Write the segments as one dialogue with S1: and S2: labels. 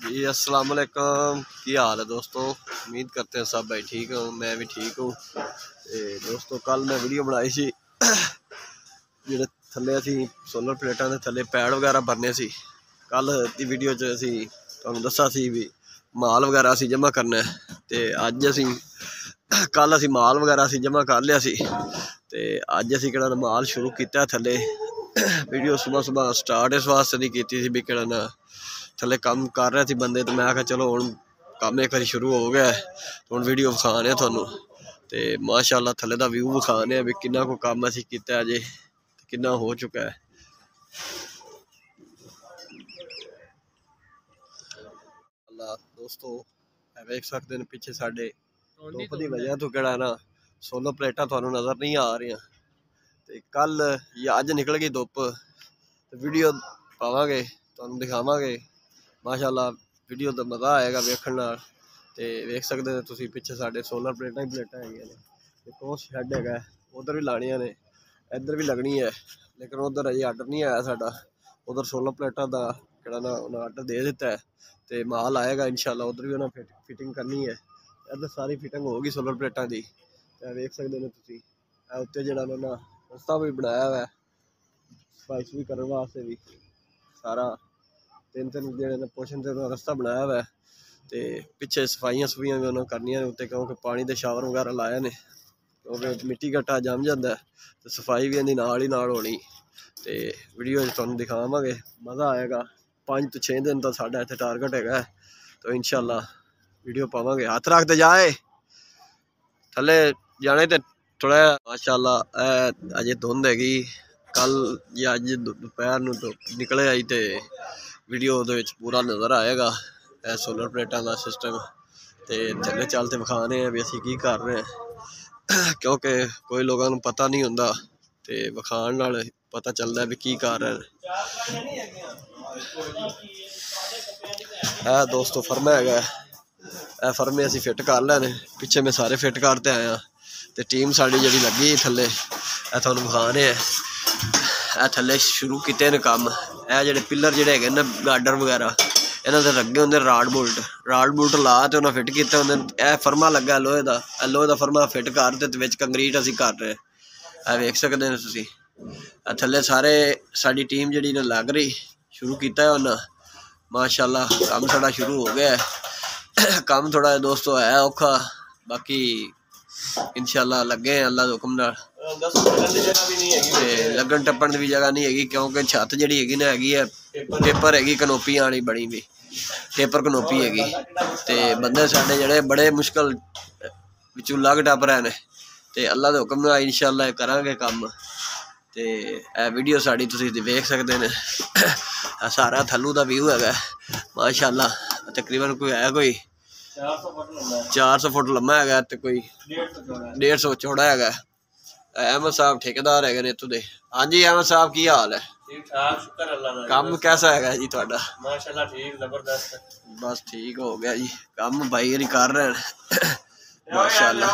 S1: जी अस्सलाम वालेकुम। की हाल है दोस्तों? उम्मीद करते हैं सब भाई ठीक हो, मैं भी ठीक हूँ। दोस्तों कल मैं वीडियो बनाई सी ਜਿਹੜੇ थले असी सोलर प्लेटा के थले पैड वगैरह भरने सी। कल की वीडियो च असी तुहानूं दस्सा सी भी माल वगैरह असी जमा करना है ते अज असी कल असी माल वगैरह असी जमा कर लिया सी ते अज असी किहड़ा माल शुरू किया थले। वीडियो सुबह सुबह स्टार्ट इस वास्ते नहीं की भी किहड़ा ना थले काम कर रहे थे बंदे तो मैं आखा चलो हुण काम एक बारी शुरू हो गया हुण वीडियो विखाने तुहानूं ते माशाअल्लाह थले दा व्यू विखाने भी किन्ना को काम असी कीता अजे किन्ना हो चुका है। अल्लाह दोस्तों देख सकते हैं पिछे साडे धुप की वजह तो किहड़ा ना सोलर प्लेटा तुहानूं नज़र नहीं आ रही ते कल या अज निकल गई धुप तो वीडियो पावांगे तुहानूं दिखावांगे। माशाअल्लाह वीडियो का मज़ा आएगा वेखण नाल ते वेख सकते हो तुसीं पिछे साडे सोलर प्लेटा ही प्लेटा हैगियां ने ते कोस शैड हैगा उधर भी लाणियां ने इधर भी लगनी है लेकिन उधर अजे आर्डर नहीं आया साडा। उधर सोलर प्लेटा का किहड़ा ना उन्हें आर्डर दे दिता है तो माल आएगा इंशाअल्लाह उधर भी उन्हें फिटिंग करनी है। इधर सारी फिटिंग होगी सोलर प्लेटा की तो वेख सकते हो तुसीं उत्ते जिहड़ा उन्होंने रस्ता भी बनाया हुआ है सफाई भी करने वास्ते भी सारा तीन जो पोर्शन से रस्ता बनाया हुआ है तो पिछे सफाइयां सफुइयां भी उन्होंने करनिया उत्ते क्योंकि पानी के शावर वगैरह लाए ने क्योंकि मिट्टी घट्टा जम जाता है तो सफाई भी इन्हीं नाल ही नाल होनी तो वीडियो तुहानूं दिखावांगे मज़ा आएगा। 5 तो 6 दिन का साडा इत्थे टारगेट है तो इंशाअल्लाह वीडियो पावांगे। हाथ रखते जाए थले जाने तो थोड़ा माशाअल्लाह अजे धुंध हैगी कल या अज दोपहर नूं निकले आई तो वीडियो पूरा नज़र आएगा सोलर प्लेटा का सिस्टम तो थले चल तो विखाने भी असीं की कर रहे हैं क्योंकि कोई लोगों को पता नहीं होंदा तो विखाण नाल पता चलता भी की कर रहे हैं। दोस्तों फर्मा है फर्मे असीं फिट कर लैने पिछे मैं सारे फिट करते आया तो टीम साड़ी जी लगी थले तुहानूं विखाने थले शुरू किए ने काम ये पिलर जोड़े है ना गार्डर वगैरह इन्हों के लगे होंगे राड बुल्ट ला तो उन्हें फिट किया होंगे। फर्मा लगा लोहे का फर्मा फिट कर कंक्रीट असीं कर रहे हैं वेख सकते हैं तुसीं थले सारे साड़ी टीम जी ने लग रही शुरू किया है उन्हें माशाअल्लाह काम साड़ा शुरू हो गया है। काम थोड़ा दोस्तों है औखा बाकी इंशाअल्लाह लगे हैं अल्लाह के हुक्म नाल लगन टप्पण की भी जगह नहीं हैगी क्योंकि छत जी हैगी ना हैगी है टेपर हैगी कनोपी आनी बनी भी टेपर कनोपी हैगी तो बंदे साडे जड़े बड़े मुश्किल विचों लग टप रहे हैं तो अल्लाह के हुक्म नाल इंशाअल्लाह करांगे काम तो वीडियो साड़ी तुसीं वेख सकते हैं सारा थल्लू का व्यू है माशाअल्लाह तकरीबन कोई है कोई 400 फुट लम्मा है तो कोई 150 चौड़ा है। अहमद साहब ठेकेदार है इत्थों दे। हाँ जी अहमद साहब की हाल है? काम कैसा है जी तुहाडा?
S2: माशाअल्लाह ठीक जबरदस्त
S1: बस ठीक हो गया जी काम भाई हरी कर रहे हैं माशाअल्लाह।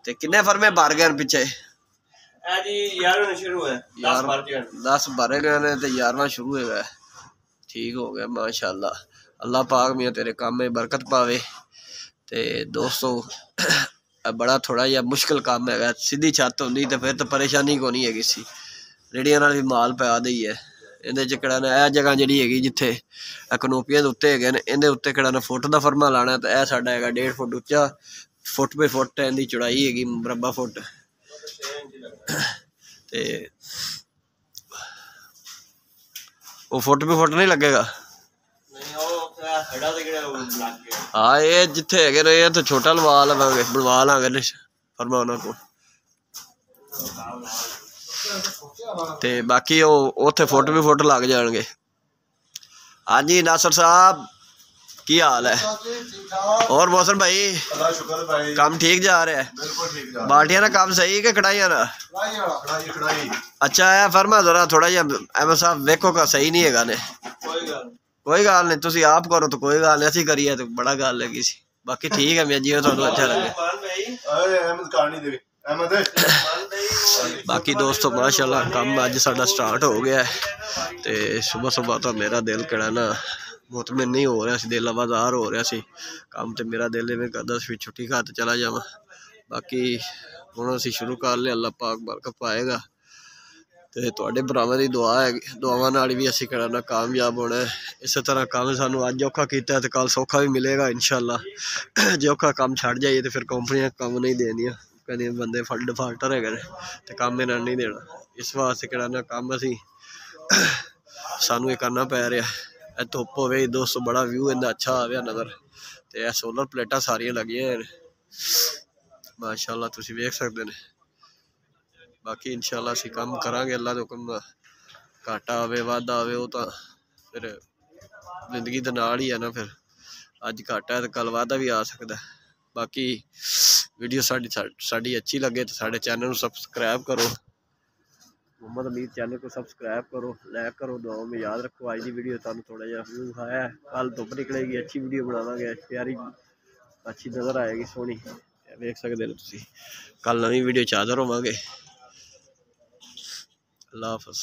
S1: ते किन्ने फर्मे भर गए पिछे? 10 भरे गए ने ते 11वां शुरू है ठीक हो गया माशाअल्लाह। अल्लाह पाक मियां तेरे काम में बरकत पावे। ते दोस्तों बड़ा थोड़ा जिहा मुश्किल काम है सीधी छत होंदी तो फिर तो परेशानी को नहीं हैगी सी रेड़ियां नाल भी माल पा दी है इहदे च किहड़ा ना यह जगह जिहड़ी हैगी जिथे कनोपियां दे उत्ते हैगे ने इहदे उत्ते किहड़ा ना फुट का फर्मा लाना तो यह साडा हैगा 1.5 फुट उच्चा फुट पे फुट इहदी चौड़ाई हैगी मुरब्बा फुट ते वो फुट पे फुट नहीं लगेगा। हाँ ये जिथे है तो छोटा लवा लवांगे बनवा लांगे फर्मा उन्होंने को ते बाकी उत्थे फुट भी फुट लग जाएंगे। हाँ जी नासर साहब की हाल है? और मौसम भाई काम ठीक जा रहा है? बाल्टियां ना काम सही कि कढ़ाइयां ना? अच्छा है फर्मा जरा थोड़ा जिहा अहमद साहब वेखो का सही नहीं है ने कोई गल नहीं तुसीं आप करो तो कोई गल नहीं असीं करिए तो बड़ा गल लगी सी बाकी ठीक है मैं जिवें तुहानूं अच्छा लगे। बाकी दोस्तों माशाअल्लाह काम अज साडा स्टार्ट हो गया है तो सुबह सुबह तो मेरा दिल किहड़ा ना ਮੁਤਮਿਨ ਨਹੀਂ ਹੋ ਰਿਹਾ ਸੀ, ਦਿਲ ਆਵਾਜ਼ਾਰ ਹੋ ਰਿਹਾ ਸੀ ਕੰਮ ਤੇ ਮੇਰਾ ਦਿਲ ਇਵੇਂ ਕਰਦਾ ਸੀ ਵੀ ਛੁੱਟੀ ਘਰ ਤੇ ਚਲਾ ਜਾਵਾਂ। ਬਾਕੀ ਹੁਣ ਅਸੀਂ ਸ਼ੁਰੂ ਕਰ ਲਿਆ, ਅੱਲਾਹ ਪਾਕ ਬਰਕਤ ਪਾਏਗਾ ਤੇ ਤੁਹਾਡੇ ਭਰਾਵਾਂ ਦੀ ਦੁਆ ਹੈ, ਦੁਆਵਾਂ ਨਾਲ ਵੀ ਅਸੀਂ ਕਰਨਾ ਕਾਮਯਾਬ ਹੋਣਾ। ਇਸੇ ਤਰ੍ਹਾਂ ਕੰਮ ਸਾਨੂੰ ਅੱਜ ਔਖਾ ਕੀਤਾ ਤੇ ਕੱਲ ਸੌਖਾ ਵੀ ਮਿਲੇਗਾ ਇਨਸ਼ਾਅੱਲਾ। ਜੇ ਔਖਾ ਕੰਮ ਛੱਡ ਜਾਈਏ ਤੇ ਫਿਰ ਕੰਪਨੀਆਂ ਕੰਮ ਨਹੀਂ ਦੇਣੀਆਂ, ਕਹਿੰਦੀਆਂ ਬੰਦੇ ਡਿਫਾਲਟਰ ਹੈਗੇ ਨੇ ਤੇ ਕੰਮ ਇਹਨਾਂ ਨਹੀਂ ਦੇਣਾ। ਇਸ ਵਾਸਤੇ ਕਰਨਾ ਕੰਮ ਅਸੀਂ ਸਾਨੂੰ ਇਹ ਕਰਨਾ ਪੈ ਰਿਹਾ। ਇਹ ਧੁੱਪ ਹੋਵੇ ਦੋਸਤੋ, ਬੜਾ ਵਿਊ ਇਹਦਾ ਅੱਛਾ ਆਇਆ ਨਜ਼ਰ ਤੇ ਇਹ ਸੋਲਰ ਪਲੇਟਾਂ ਸਾਰੀਆਂ ਲੱਗੀਆਂ ਨੇ ਮਾਸ਼ਾਅੱਲਾ, ਤੁਸੀਂ ਵੇਖ ਸਕਦੇ ਨੇ। ਬਾਕੀ ਇਨਸ਼ਾਅੱਲਾ ਅਸੀਂ ਕੰਮ ਕਰਾਂਗੇ, ਅੱਲਾ ਦੇ ਹੁਕਮ ਨਾਲ। ਘਾਟਾ ਆਵੇ ਵਾਧਾ ਆਵੇ ਉਹ ਤਾਂ ਫਿਰ ਜ਼ਿੰਦਗੀ ਦੇ ਨਾਲ ਹੀ ਹੈ ਨਾ। ਫਿਰ ਅੱਜ ਘਾਟਾ ਤੇ ਕੱਲ ਵਾਧਾ ਵੀ ਆ ਸਕਦਾ। ਬਾਕੀ ਵੀਡੀਓ ਸਾਡੀ ਅੱਛੀ ਲੱਗੇ तो साढ़े चैनल को सब्सक्राइब करो, मोहम्मद अमीर चैनल को सब्सक्राइब करो, लाइक करो, दुआओं में याद रखो। आज की वीडियो तुहानू थोड़ा जिहा व्यू है, कल धुप निकलेगी, अच्छी वीडियो बनावांगे, प्यारी अच्छी नज़र आएगी, सोहनी देख सकते हो तुसीं। कल नवीं वीडियो च हाज़र होवांगे। अल्लाह हाफ़िज़।